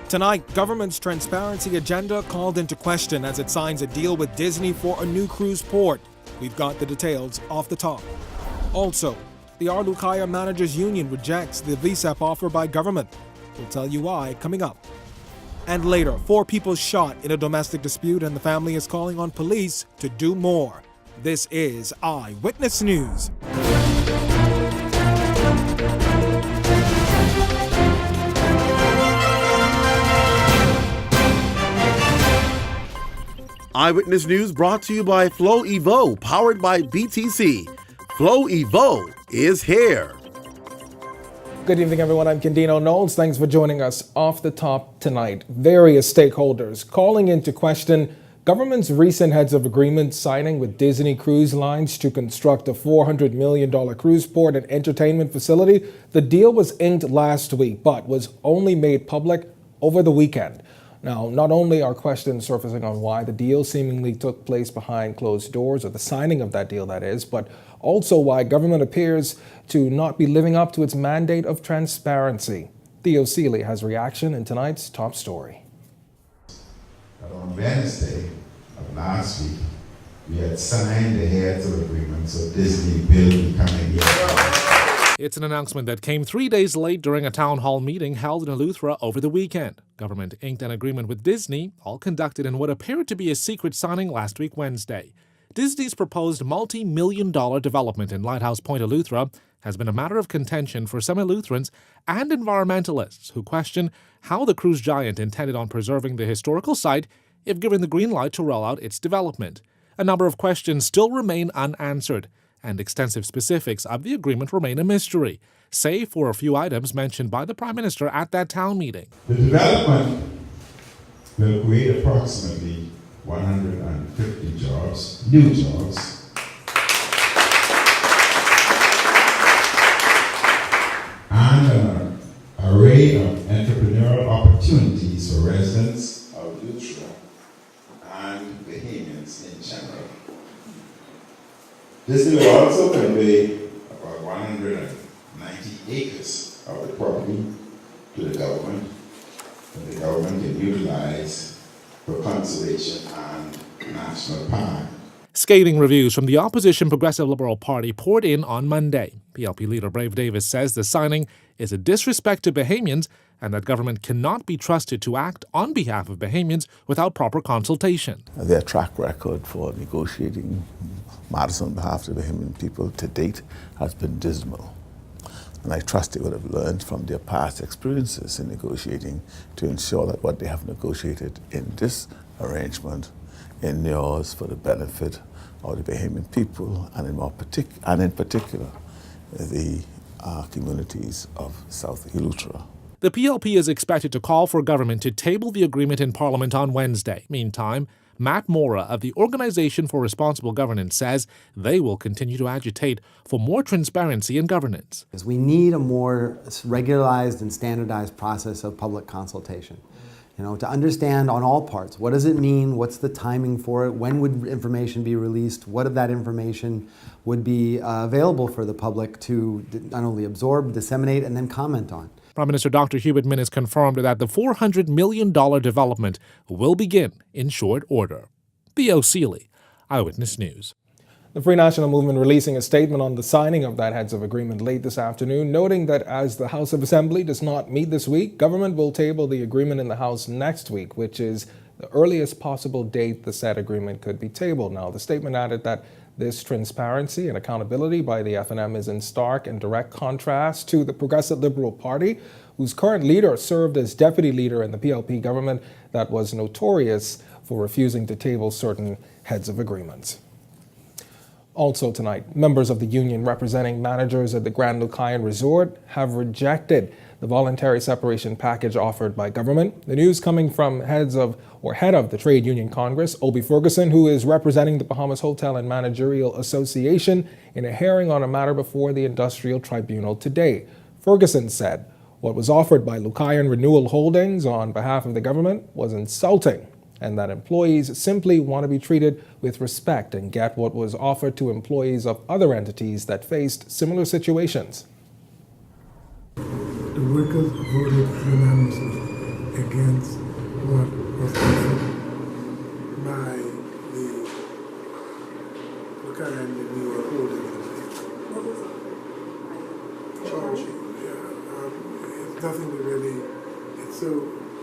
Tonight, government's transparency agenda called into question as it signs a deal with Disney for a new cruise port. We've got the details off the top. Also, the Arlukaya Managers Union rejects the VSEP offer by government. We'll tell you why coming up. And later, 4 people shot in a domestic dispute and the family is calling on police to do more. This is Eyewitness News. Eyewitness News brought to you by Flow Evo, powered by BTC. Flow Evo is here. Good evening, everyone. I'm Candino Knowles. Thanks for joining us. Off the top tonight, various stakeholders calling into question government's recent heads of agreement signing with Disney Cruise Lines to construct a $400 million cruise port and entertainment facility. The deal was inked last week, but was only made public over the weekend. Now, not only are questions surfacing on why the deal seemingly took place behind closed doors, or the signing of that deal, that is, but also why government appears to not be living up to its mandate of transparency. Theo Seeley has reaction in tonight's top story. On Wednesday of last week, we had signed the heads of agreement, so Disney will be coming here. It's an announcement that came 3 days late during a town hall meeting held in Eleuthera over the weekend. Government inked an agreement with Disney, all conducted in what appeared to be a secret signing last week Wednesday. Disney's proposed multi-million-dollar development in Lighthouse Point, Eleuthera, has been a matter of contention for some Eleutherans and environmentalists who question how the cruise giant intended on preserving the historical site if given the green light to roll out its development. A number of questions still remain unanswered, and extensive specifics of the agreement remain a mystery, save for a few items mentioned by the Prime Minister at that town meeting. The development will create approximately 150 jobs, new jobs, and an array of entrepreneurial opportunities for residents of Eleuthera and Bahamians in general. Disney will also convey about 190 acres of the property to the government, that the government can utilize for conservation and national park. Scathing reviews from the opposition Progressive Liberal Party poured in on Monday. PLP leader Brave Davis says the signing is a disrespect to Bahamians and that government cannot be trusted to act on behalf of Bahamians without proper consultation. Their track record for negotiating matters on behalf of the Bahamian people to date has been dismal. And I trust they would have learned from their past experiences in negotiating to ensure that what they have negotiated in this arrangement inures for the benefit of the Bahamian people and in particular the communities of South Eleuthera. The PLP is expected to call for government to table the agreement in Parliament on Wednesday. Meantime, Matt Mora of the Organization for Responsible Governance says they will continue to agitate for more transparency in governance. We need a more regularized and standardized process of public consultation. To understand on all parts, what does it mean, what's the timing for it, when would information be released, what of that information would be available for the public to not only absorb, disseminate, and then comment on. Prime Minister Dr. Hubert Minnis confirmed that the $400 million development will begin in short order. Theo Seeley, Eyewitness News. The Free National Movement releasing a statement on the signing of that heads of agreement late this afternoon, noting that as the House of Assembly does not meet this week, government will table the agreement in the House next week, which is the earliest possible date the said agreement could be tabled. Now, the statement added that this transparency and accountability by the FNM is in stark and direct contrast to the Progressive Liberal Party, whose current leader served as deputy leader in the PLP government that was notorious for refusing to table certain heads of agreements. Also tonight, members of the union representing managers at the Grand Lucayan Resort have rejected the voluntary separation package offered by government. The news coming from head of the Trade Union Congress, Obi Ferguson, who is representing the Bahamas Hotel and Managerial Association in a hearing on a matter before the Industrial Tribunal today. Ferguson said what was offered by Lucayan Renewal Holdings on behalf of the government was insulting, and that employees simply want to be treated with respect and get what was offered to employees of other entities that faced similar situations. The workers voted unanimously against what was offered by the Buchanan and New York holdings. Charge sheet, yeah. It's nothing to really, it's so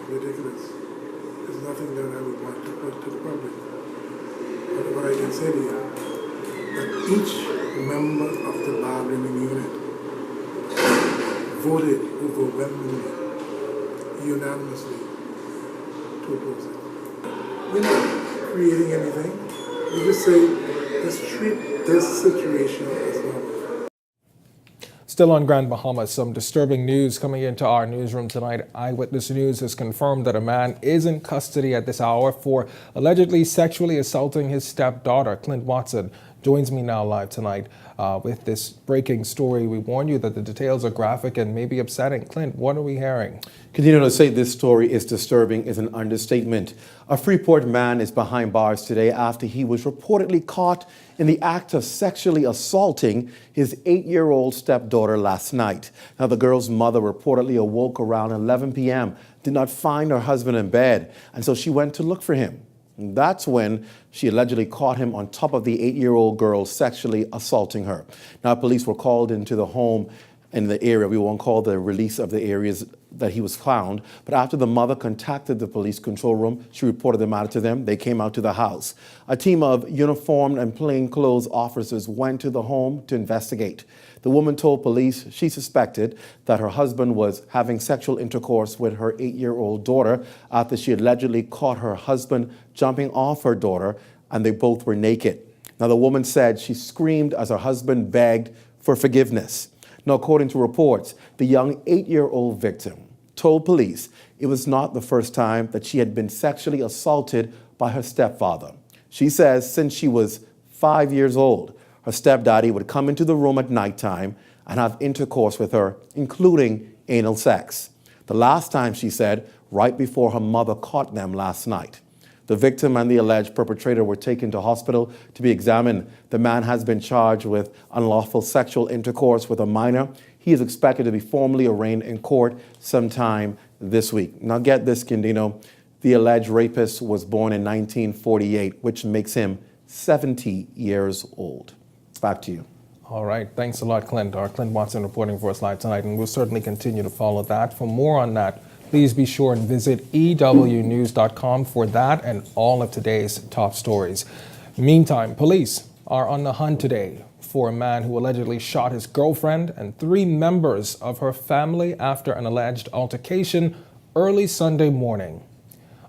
ridiculous. There's nothing that I would want to put to the public. But what I can say to you, that each member of the bargaining unit voted overwhelmingly, unanimously, to oppose it. We're not creating anything. We just say, let's treat this situation as normal. Still on Grand Bahama, some disturbing news coming into our newsroom tonight. Eyewitness News has confirmed that a man is in custody at this hour for allegedly sexually assaulting his stepdaughter. Clint Watson joins me now live tonight with this breaking story. We warn you that the details are graphic and maybe upsetting. Clint, what are we hearing? Continue to say this story is disturbing is an understatement. A Freeport man is behind bars today after he was reportedly caught in the act of sexually assaulting his 8-year-old stepdaughter last night. Now, the girl's mother reportedly awoke around 11 p.m., did not find her husband in bed, and so she went to look for him. And that's when she allegedly caught him on top of the 8-year-old girl sexually assaulting her. Now, police were called into the home in the area. We won't call the release of the areas that he was found. But after the mother contacted the police control room, she reported the matter to them. They came out to the house. A team of uniformed and plainclothes officers went to the home to investigate. The woman told police she suspected that her husband was having sexual intercourse with her 8-year-old daughter after she allegedly caught her husband jumping off her daughter, and they both were naked. Now, the woman said she screamed as her husband begged for forgiveness. Now, according to reports, the young 8-year-old victim told police it was not the first time that she had been sexually assaulted by her stepfather. She says since she was 5 years old, her stepdaddy would come into the room at nighttime and have intercourse with her, including anal sex. The last time, she said, right before her mother caught them last night. The victim and the alleged perpetrator were taken to hospital to be examined. The man has been charged with unlawful sexual intercourse with a minor. He is expected to be formally arraigned in court sometime this week. Now get this, Kindino. The alleged rapist was born in 1948, which makes him 70 years old. Back to you. All right. Thanks a lot, Clint. Our Clint Watson reporting for us live tonight, and we'll certainly continue to follow that. For more on that, please be sure and visit ewnews.com for that and all of today's top stories. Meantime, police are on the hunt today for a man who allegedly shot his girlfriend and 3 members of her family after an alleged altercation early Sunday morning.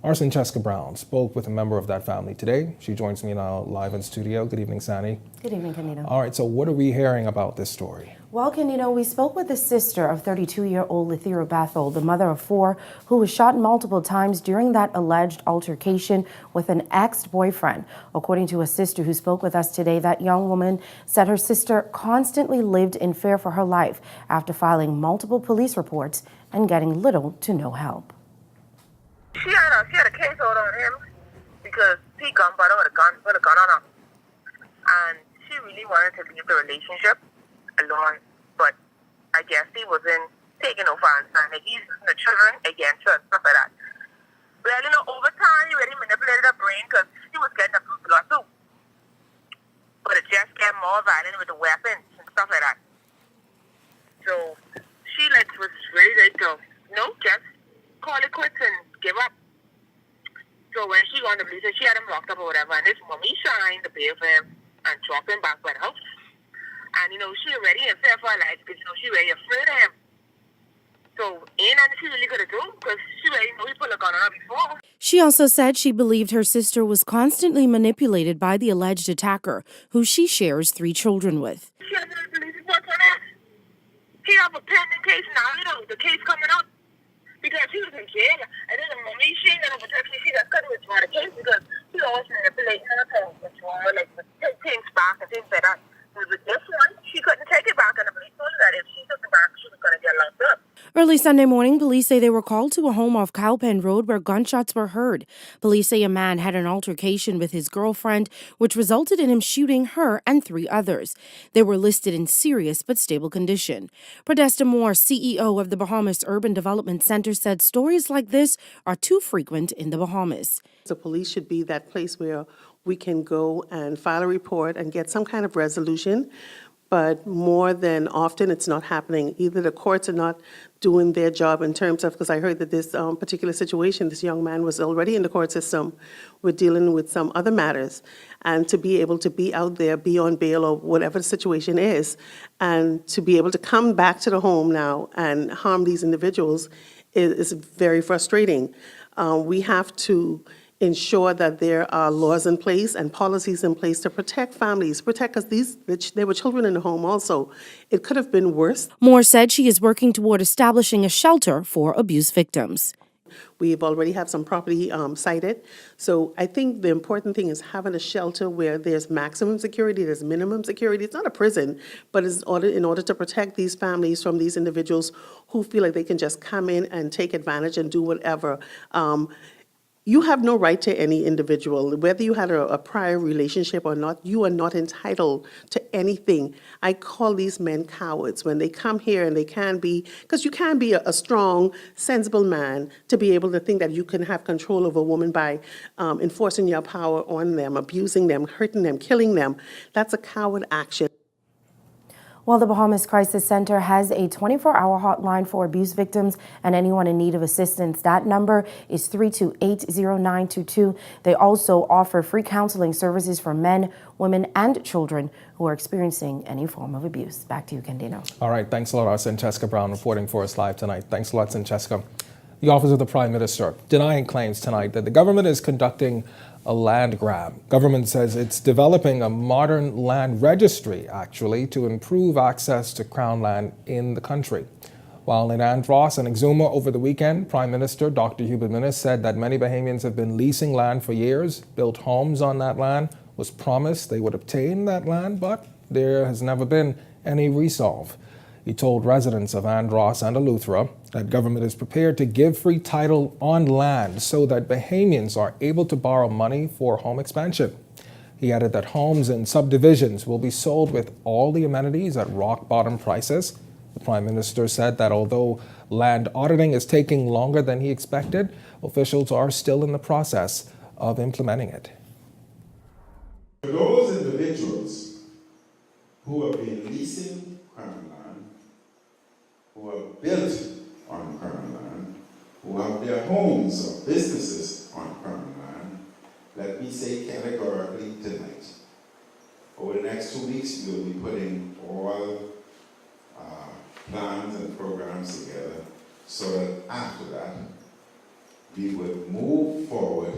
Our Francesca Brown spoke with a member of that family today. She joins me now live in studio. Good evening, Sani. Good evening, Candido. All right, so what are we hearing about this story? Well, Candido, we spoke with the sister of 32-year-old Lethera Bethel, the mother of 4, who was shot multiple times during that alleged altercation with an ex-boyfriend. According to a sister who spoke with us today, that young woman said her sister constantly lived in fear for her life after filing multiple police reports and getting little to no help. She had a case hold on him because he gun bought her with a gun on her. And she really wanted to leave the relationship alone, but I guess he wasn't taking no offense and he's using the children against her and stuff like that. Well, you know, over time, he really manipulated her brain because she was getting abused a lot too. But it just got more violent with the weapons and stuff like that. So she was ready to, just call it quits and give up. So when she got the police, she had him locked up or whatever, and this mommy signed the bail for him and dropped him back by the house. And, she already in fear for her life because, she already afraid of him. So ain't nothing she really could do because she already he put a gun on her before. She also said she believed her sister was constantly manipulated by the alleged attacker, who she shares 3 children with. She has a police report on us. He have a pending case now, the case coming up. Because she was in jail, and then the mommy, she ain't got no protection. She got cut with the case because she always manipulating her to withdraw, take things back and things like that. But with this one, she couldn't take it back, and the police told her that if she took it back, she was going to get locked up. Early Sunday morning, police say they were called to a home off Cowpen Road where gunshots were heard. Police say a man had an altercation with his girlfriend, which resulted in him shooting her and 3 others. They were listed in serious but stable condition. Podesta Moore, CEO of the Bahamas Urban Development Center, said stories like this are too frequent in the Bahamas. The police should be that place where we can go and file a report and get some kind of resolution. But more than often, it's not happening. Either the courts are not doing their job in terms of, because I heard that this particular situation, this young man was already in the court system. We're dealing with some other matters. And to be able to be out there, be on bail or whatever the situation is, and to be able to come back to the home now and harm these individuals is very frustrating. We have to ensure that there are laws in place and policies in place to protect families, because there were children in the home also. It could have been worse. Moore said she is working toward establishing a shelter for abuse victims. We've already have some property cited. So I think the important thing is having a shelter where there's maximum security, there's minimum security. It's not a prison, but it's in order to protect these families from these individuals who feel like they can just come in and take advantage and do whatever. You have no right to any individual. Whether you had a prior relationship or not, you are not entitled to anything. I call these men cowards when they come here and they can be, because you can be a strong, sensible man to be able to think that you can have control over a woman by enforcing your power on them, abusing them, hurting them, killing them. That's a coward action. While the Bahamas Crisis Center has a 24-hour hotline for abuse victims and anyone in need of assistance, that number is 328-0922. They also offer free counseling services for men, women, and children who are experiencing any form of abuse. Back to you, Candino. All right, thanks a lot, our Francesca Brown, reporting for us live tonight. Thanks a lot, Francesca. The Office of the Prime Minister denying claims tonight that the government is conducting a land grab. Government says it's developing a modern land registry, actually, to improve access to Crown land in the country. While in Andros and Exuma over the weekend, Prime Minister Dr. Hubert Minnis said that many Bahamians have been leasing land for years, built homes on that land, was promised they would obtain that land, but there has never been any resolve. He told residents of Andros and Eleuthera that government is prepared to give free title on land so that Bahamians are able to borrow money for home expansion. He added that homes in subdivisions will be sold with all the amenities at rock-bottom prices. The Prime Minister said that although land auditing is taking longer than he expected, officials are still in the process of implementing it. For those individuals who have been leasing Crown land, who have built on Crown land, who have their homes or businesses on Crown land, let me say categorically tonight, over the next 2 weeks, we will be putting all plans and programs together so that after that, we would move forward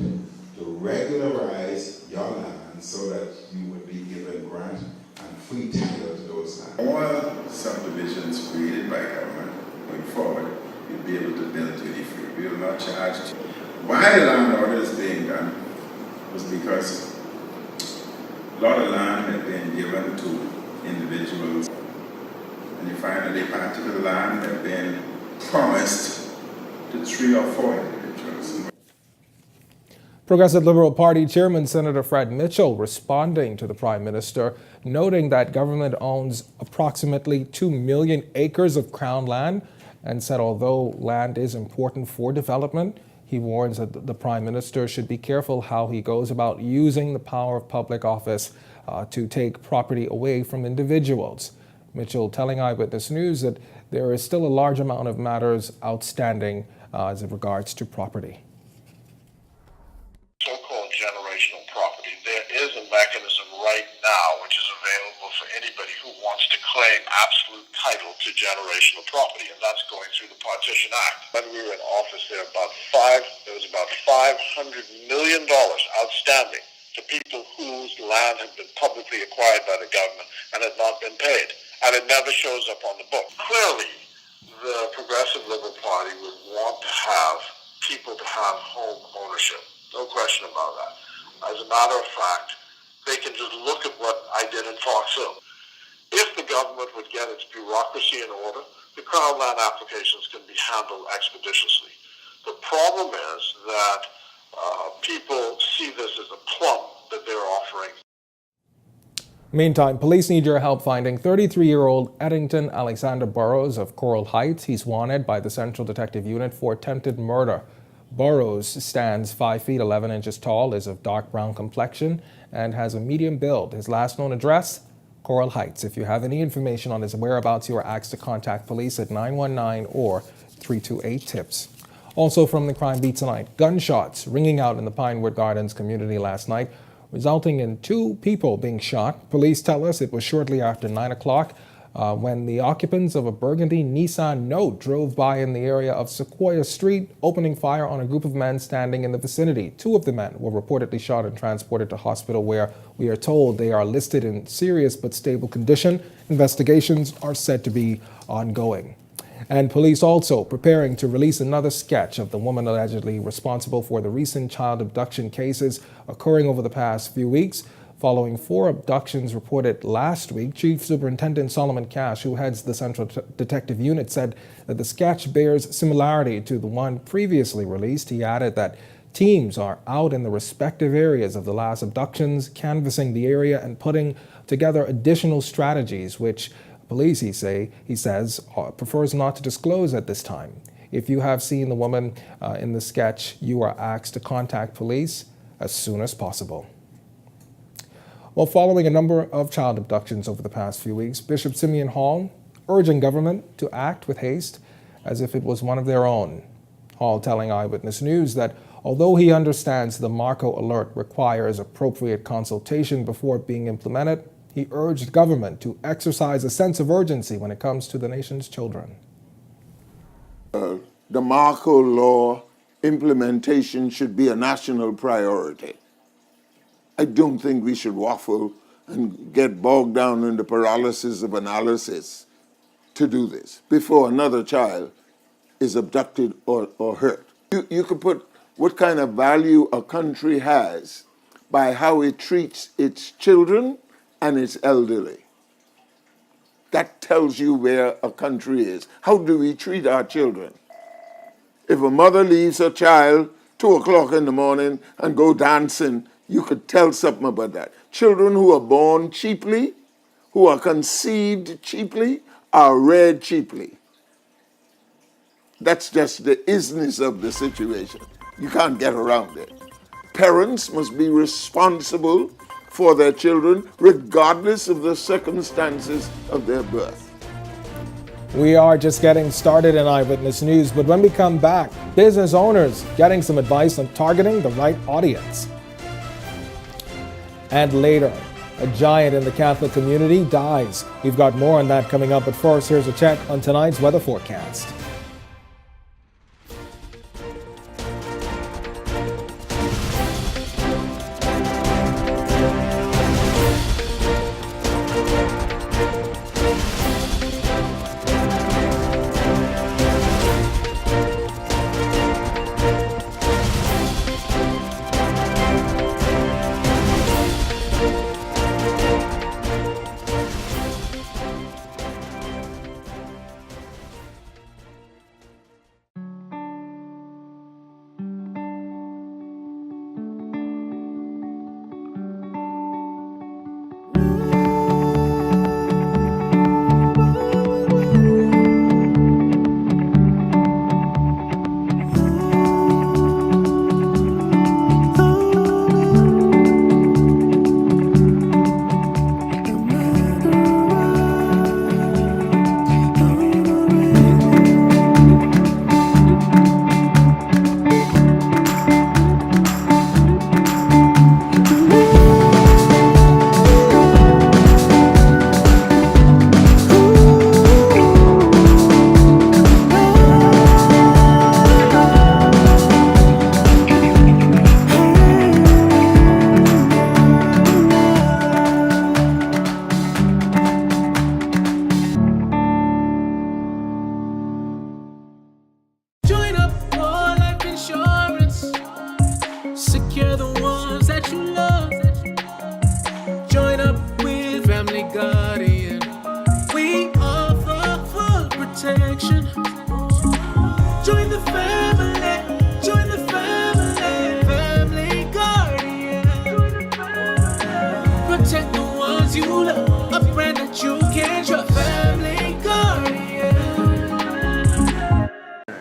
to regularize your land so that you would be given grant and free title to those lands. All subdivisions created by government going forward, you'll be able to build duty-free. We will not charge. Why the land order is being done was because a lot of land had been given to individuals, and you find that a particular land had been promised to 3 or 4 individuals. Progressive Liberal Party Chairman Senator Fred Mitchell responding to the Prime Minister, noting that government owns approximately 2 million acres of Crown land, and said although land is important for development, he warns that the Prime Minister should be careful how he goes about using the power of public office to take property away from individuals. Mitchell telling Eyewitness News that there is still a large amount of matters outstanding as it regards to property. So-called generational property. There is a mechanism right now which is available for anybody who wants to claim absolute title to generational property, and that's going through the Partition Act. When we were in office, there was about $500 million outstanding to people whose land had been publicly acquired by the government and had not been paid, and it never shows up on the book. Clearly, the Progressive Liberal Party would want to have people to have home ownership. No question about that. As a matter of fact, they can just look at what I did in Fox Hill. If the government would get its bureaucracy in order, the Crown land applications can be handled expeditiously. The problem is that people see this as a plum that they're offering. Meantime, police need your help finding 33-year-old Eddington Alexander Burrows of Coral Heights. He's wanted by the Central Detective Unit for attempted murder. Burrows stands 5 feet 11 inches tall, is of dark brown complexion, and has a medium build. His last known address, Coral Heights. If you have any information on his whereabouts, you are asked to contact police at 919 or 328-TIPS. Also from the crime beat tonight, gunshots ringing out in the Pinewood Gardens community last night, resulting in 2 people being shot. Police tell us it was shortly after 9 o'clock when the occupants of a burgundy Nissan Note drove by in the area of Sequoia Street, opening fire on a group of men standing in the vicinity. 2 of the men were reportedly shot and transported to hospital, where we are told they are listed in serious but stable condition. Investigations are said to be ongoing. And police also preparing to release another sketch of the woman allegedly responsible for the recent child abduction cases occurring over the past few weeks. Following 4 abductions reported last week, Chief Superintendent Solomon Cash, who heads the Central Detective Unit, said that the sketch bears similarity to the one previously released. He added that teams are out in the respective areas of the last abductions, canvassing the area and putting together additional strategies, which police, he says, prefers not to disclose at this time. If you have seen the woman in the sketch, you are asked to contact police as soon as possible. Well, following a number of child abductions over the past few weeks, Bishop Simeon Hall urging government to act with haste as if it was one of their own. Hall telling Eyewitness News that although he understands the Marco alert requires appropriate consultation before being implemented, he urged government to exercise a sense of urgency when it comes to the nation's children. The Marco law implementation should be a national priority. I don't think we should waffle and get bogged down in the paralysis of analysis to do this before another child is abducted or hurt. You could put what kind of value a country has by how it treats its children and its elderly. That tells you where a country is. How do we treat our children? If a mother leaves her child 2 o'clock in the morning and go dancing, you could tell something about that. Children who are born cheaply, who are conceived cheaply, are reared cheaply. That's just the isness of the situation. You can't get around it. Parents must be responsible for their children, regardless of the circumstances of their birth. We are just getting started in Eyewitness News, but when we come back, business owners getting some advice on targeting the right audience. And later, a giant in the Catholic community dies. We've got more on that coming up, but first, here's a check on tonight's weather forecast.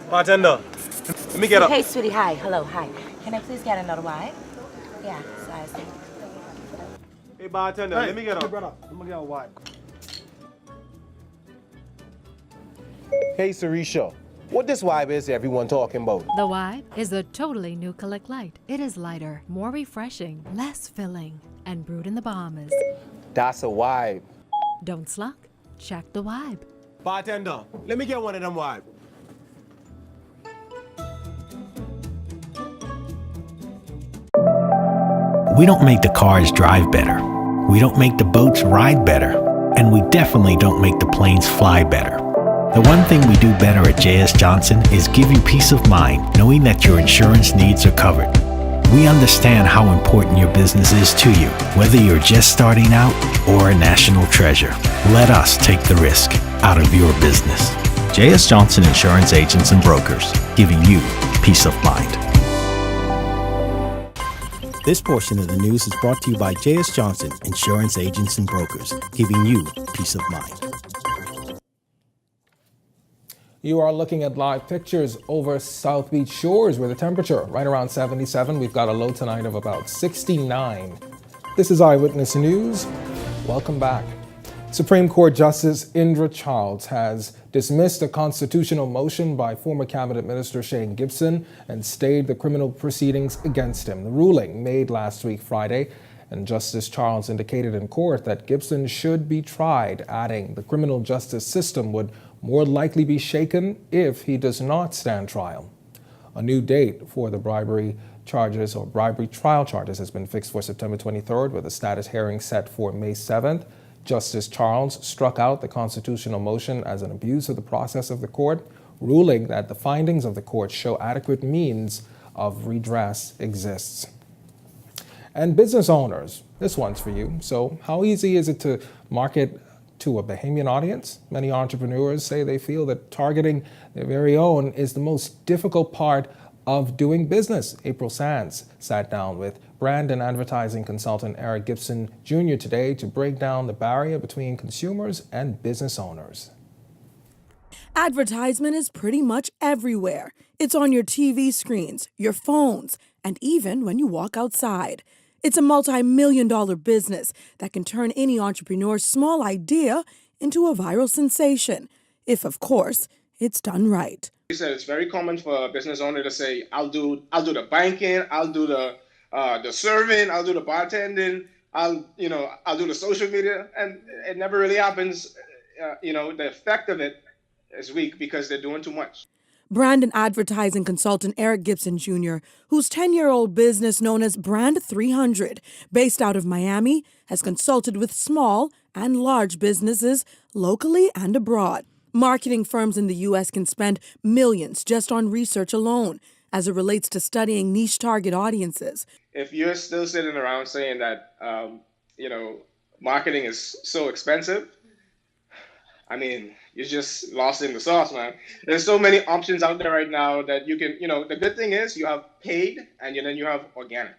Bartender, let me get up. Hey, sweetie, hi. Hello, hi. Can I please get another wine? Yeah, size. Hey, bartender, let me get up. brother, let me get a wine. Hey, Sarisha, what this vibe is everyone talking about? The Vibe is a totally new Collect Light. It is lighter, more refreshing, less filling, and brewed in the Bahamas. That's a vibe. Don't slug. Check the Vibe. Bartender, let me get one of them wine. We don't make the cars drive better. We don't make the boats ride better. And we definitely don't make the planes fly better. The one thing we do better at J.S. Johnson is give you peace of mind knowing that your insurance needs are covered. We understand how important your business is to you, whether you're just starting out or a national treasure. Let us take the risk out of your business. J.S. Johnson Insurance Agents and Brokers, giving you peace of mind. This portion of the news is brought to you by J.S. Johnson Insurance Agents and Brokers, giving you peace of mind. You are looking at live pictures over South Beach shores with a temperature right around 77. We've got a low tonight of about 69. This is Eyewitness News. Welcome back. Supreme Court Justice Indra Childs has dismissed a constitutional motion by former Cabinet Minister Shane Gibson and stayed the criminal proceedings against him. The ruling, made last week Friday, and Justice Childs indicated in court that Gibson should be tried, adding the criminal justice system would more likely be shaken if he does not stand trial. A new date for the bribery charges or bribery trial charges has been fixed for September 23rd, with a status hearing set for May 7th. Justice Childs struck out the constitutional motion as an abuse of the process of the court, ruling that the findings of the court show adequate means of redress exists. And business owners, this one's for you. So how easy is it to market to a Bahamian audience? Many entrepreneurs say they feel that targeting their very own is the most difficult part of doing business. April Sands sat down with brand and advertising consultant Eric Gibson Jr. today to break down the barrier between consumers and business owners. Advertisement is pretty much everywhere. It's on your TV screens, your phones, and even when you walk outside. It's a multi-million-dollar business that can turn any entrepreneur's small idea into a viral sensation, if, of course, it's done right. You said it's very common for a business owner to say, I'll do the banking, I'll do the serving, I'll do the bartending, I'll do the social media, and it never really happens. The effect of it is weak because they're doing too much. Brand and advertising consultant Eric Gibson Jr., whose 10-year-old business known as Brand 300, based out of Miami, has consulted with small and large businesses locally and abroad. Marketing firms in the U.S. can spend millions just on research alone as it relates to studying niche target audiences. If you're still sitting around saying that, marketing is so expensive, I mean, you're just lost in the sauce, man. There's so many options out there right now that you can, the good thing is you have paid and then you have organic,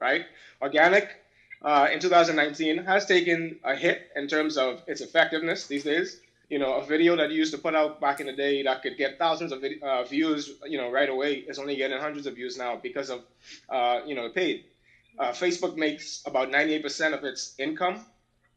right? Organic in 2019 has taken a hit in terms of its effectiveness these days. A video that you used to put out back in the day that could get thousands of views, right away is only getting hundreds of views now because of, paid. Facebook makes about 98% of its income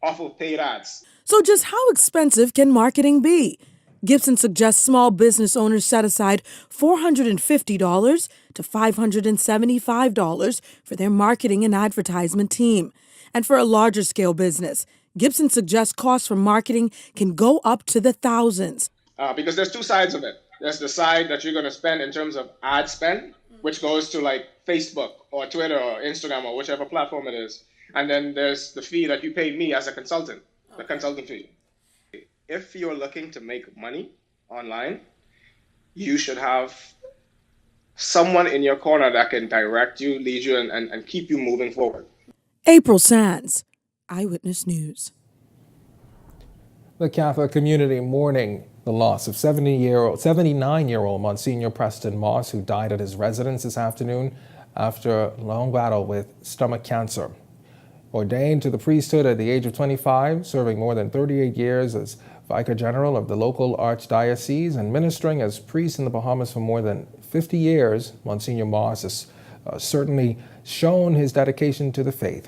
off of paid ads. So just how expensive can marketing be? Gibson suggests small business owners set aside $450 to $575 for their marketing and advertisement team. And for a larger scale business, Gibson suggests costs for marketing can go up to the thousands. Because there's two sides of it. There's the side that you're going to spend in terms of ad spend, which goes to like Facebook or Twitter or Instagram or whichever platform it is. And then there's the fee that you pay me as a consultant, the consultant fee. If you're looking to make money online, you should have someone in your corner that can direct you, lead you, and keep you moving forward. April Sands, Eyewitness News. The Catholic community mourning the loss of 79-year-old Monsignor Preston Moss, who died at his residence this afternoon after a long battle with stomach cancer. Ordained to the priesthood at the age of 25, serving more than 38 years as Vicar General of the local archdiocese and ministering as priest in the Bahamas for more than 50 years, Monsignor Moss has certainly shown his dedication to the faith.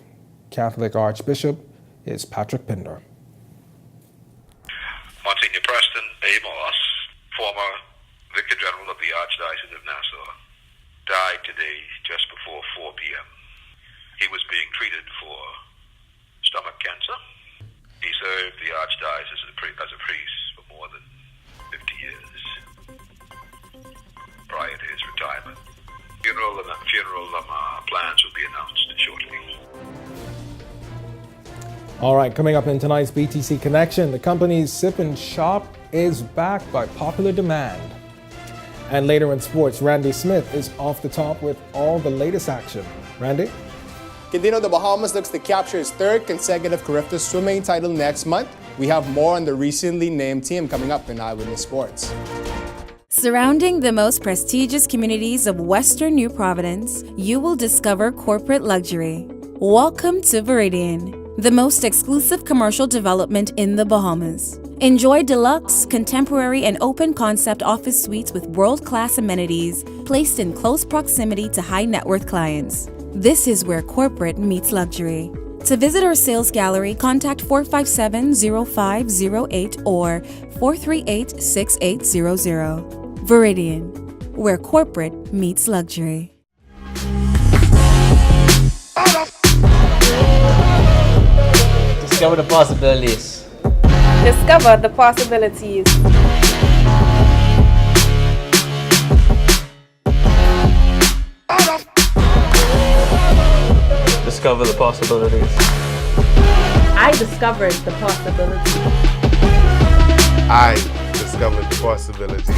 Catholic Archbishop is Patrick Pinder. Monsignor Preston A. Moss, former Vicar General of the Archdiocese of Nassau, died today just before 4 p.m. He was being treated for stomach cancer. He served the Archdiocese as a priest for more than 50 years prior to his retirement. Funeral plans will be announced shortly. All right, coming up in tonight's BTC Connection, the company's Sip and Shop is backed by popular demand. And later in sports, Randy Smith is off the top with all the latest action. Randy? Continue, the Bahamas looks to capture its third consecutive Carifta swimming title next month. We have more on the recently named team coming up in Eyewitness Sports. Surrounding the most prestigious communities of Western New Providence, you will discover corporate luxury. Welcome to Viridian, the most exclusive commercial development in the Bahamas. Enjoy deluxe, contemporary, and open-concept office suites with world-class amenities placed in close proximity to high-net-worth clients. This is where corporate meets luxury. To visit our sales gallery, contact 457-0508 or 438-6800. Viridian, where corporate meets luxury. Discover the possibilities. Discover the possibilities. Discover the possibilities. I discovered the possibilities. I discovered the possibilities.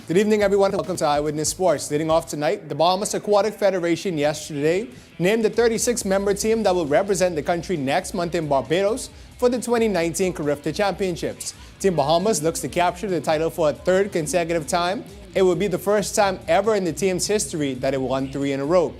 Good evening, everyone. Welcome to Eyewitness Sports. Leading off tonight, the Bahamas Aquatic Federation yesterday named the 36-member team that will represent the country next month in Barbados for the 2019 Carifta Championships. Team Bahamas looks to capture the title for a third consecutive time. It will be the first time ever in the team's history that it won 3 in a row.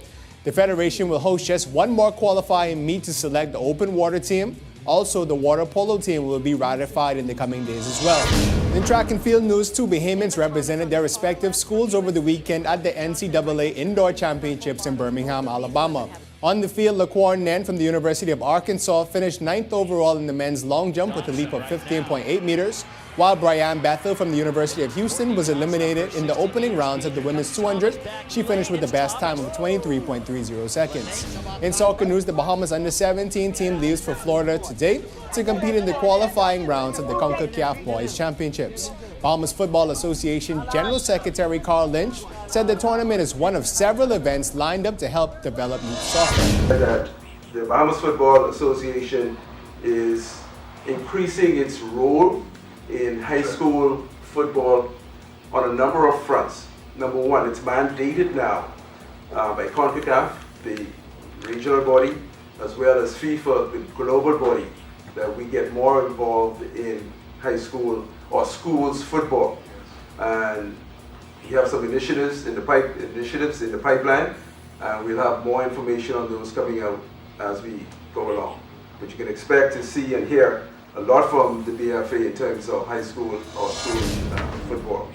The Federation will host just one more qualifying meet to select the open water team. Also, the water polo team will be ratified in the coming days as well. In track and field news, 2 Bahamians represented their respective schools over the weekend at the NCAA Indoor Championships in Birmingham, Alabama. On the field, Laquan Nen from the University of Arkansas finished 9th overall in the men's long jump with a leap of 15.8 meters, while Brianne Bethel from the University of Houston was eliminated in the opening rounds of the women's 200. She finished with the best time of 23.30 seconds. In soccer news, the Bahamas under-17 team leaves for Florida today to compete in the qualifying rounds of the CONCACAF Boys Championships. Bahamas Football Association General Secretary Carl Lynch said the tournament is one of several events lined up to help develop youth soccer. That the Bahamas Football Association is increasing its role in high school football on a number of fronts. Number one, it's mandated now by CONCACAF, the regional body, as well as FIFA, the global body, that we get more involved in high school or schools football. And we have some initiatives in the pipeline, and we'll have more information on those coming out as we go along. But you can expect to see and hear a lot from the BFA in terms of high school or school football.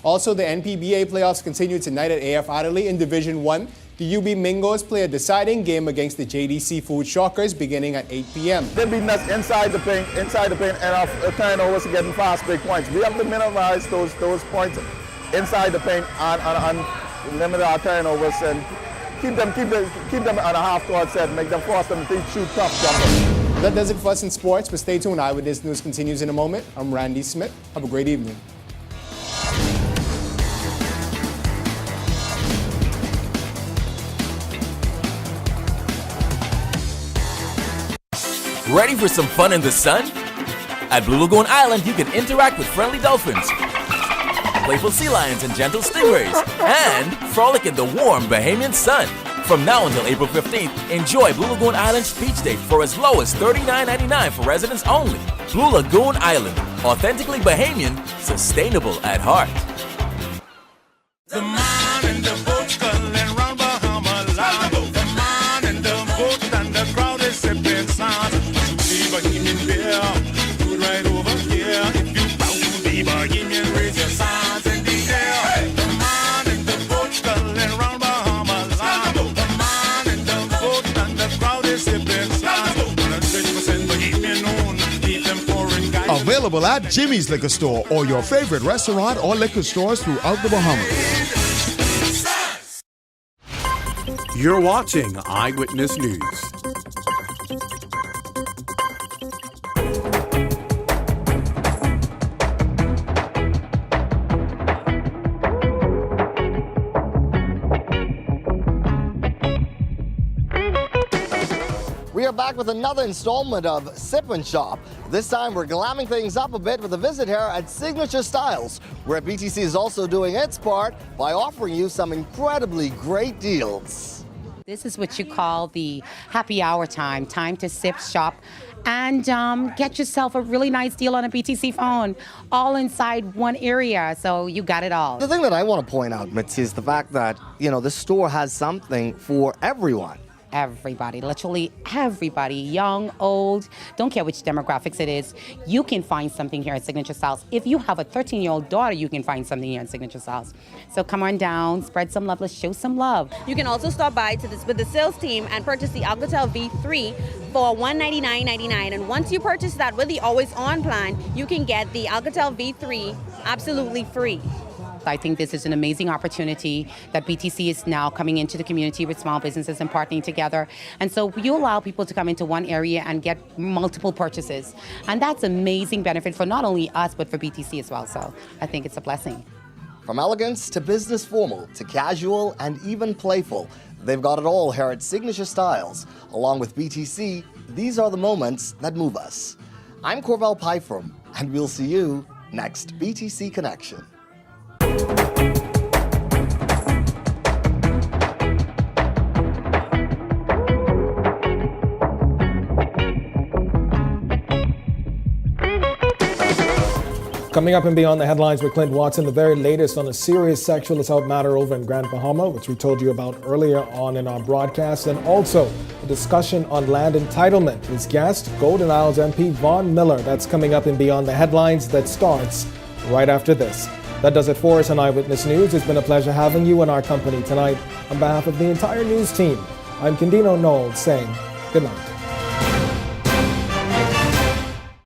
Also, the NPBA playoffs continue tonight at AF Adelaide in Division 1. The UB Mingos play a deciding game against the JDC Food Shockers beginning at 8 p.m. They're beating us inside the paint, and our turnovers are getting fast break points. We have to minimize those points inside the paint and limit our turnovers and keep them on a half-court set, make them force them to shoot tough jumpers. That does it for us in sports, but stay tuned. Eyewitness News continues in a moment. I'm Randy Smith. Have a great evening. Ready for some fun in the sun? At Blue Lagoon Island, you can interact with friendly dolphins, playful sea lions and gentle stingrays, and frolic in the warm Bahamian sun. From now until April 15th, enjoy Blue Lagoon Island's beach day for as low as $39.99 for residents only. Blue Lagoon Island, authentically Bahamian, sustainable at heart. The man in the boat scuttling round Bahamas. The man in the boat and the crowd is sipping sound. The Bahamian beer, good right over here. If you bounce the Bahamian, raise your sounds in the air. The man in the boat scuttling round Bahamas. The man in the boat and the crowd is sipping sound. 100% Bahamian owned, keep them foreign guys. Available at Jimmy's Liquor Store or your favorite restaurant or liquor stores throughout the Bahamas. You're watching Eyewitness News. We are back with another installment of Sip and Shop. This time we're glamming things up a bit with a visit here at Signature Styles, where BTC is also doing its part by offering you some incredibly great deals. This is what you call the happy hour time to sip, shop, and get yourself a really nice deal on a BTC phone, all inside one area, so you got it all. The thing that I want to point out, Mitzi, is the fact that, the store has something for everyone. Everybody, literally everybody, young, old, don't care which demographics it is, you can find something here at Signature Styles. If you have a 13-year-old daughter, you can find something here at Signature Styles. So come on down, spread some love, let's show some love. You can also stop by with the sales team and purchase the Alcatel V3 for $199.99. And once you purchase that with the Always On plan, you can get the Alcatel V3 absolutely free. I think this is an amazing opportunity that BTC is now coming into the community with small businesses and partnering together. And so you allow people to come into one area and get multiple purchases. And that's amazing benefit for not only us, but for BTC as well. So I think it's a blessing. From elegance to business formal to casual and even playful, they've got it all here at Signature Styles. Along with BTC, these are the moments that move us. I'm Corval Pyfrom, and we'll see you next BTC Connection. Coming up and beyond the headlines with Clint Watson, the very latest on a serious sexual assault matter over in Grand Bahama, which we told you about earlier on in our broadcast, and also a discussion on land entitlement. His guest, Golden Isles MP Vaughn Miller. That's coming up and beyond the headlines that starts right after this. That does it for us on Eyewitness News. It's been a pleasure having you in our company tonight. On behalf of the entire news team, I'm Candino Knowles saying good night.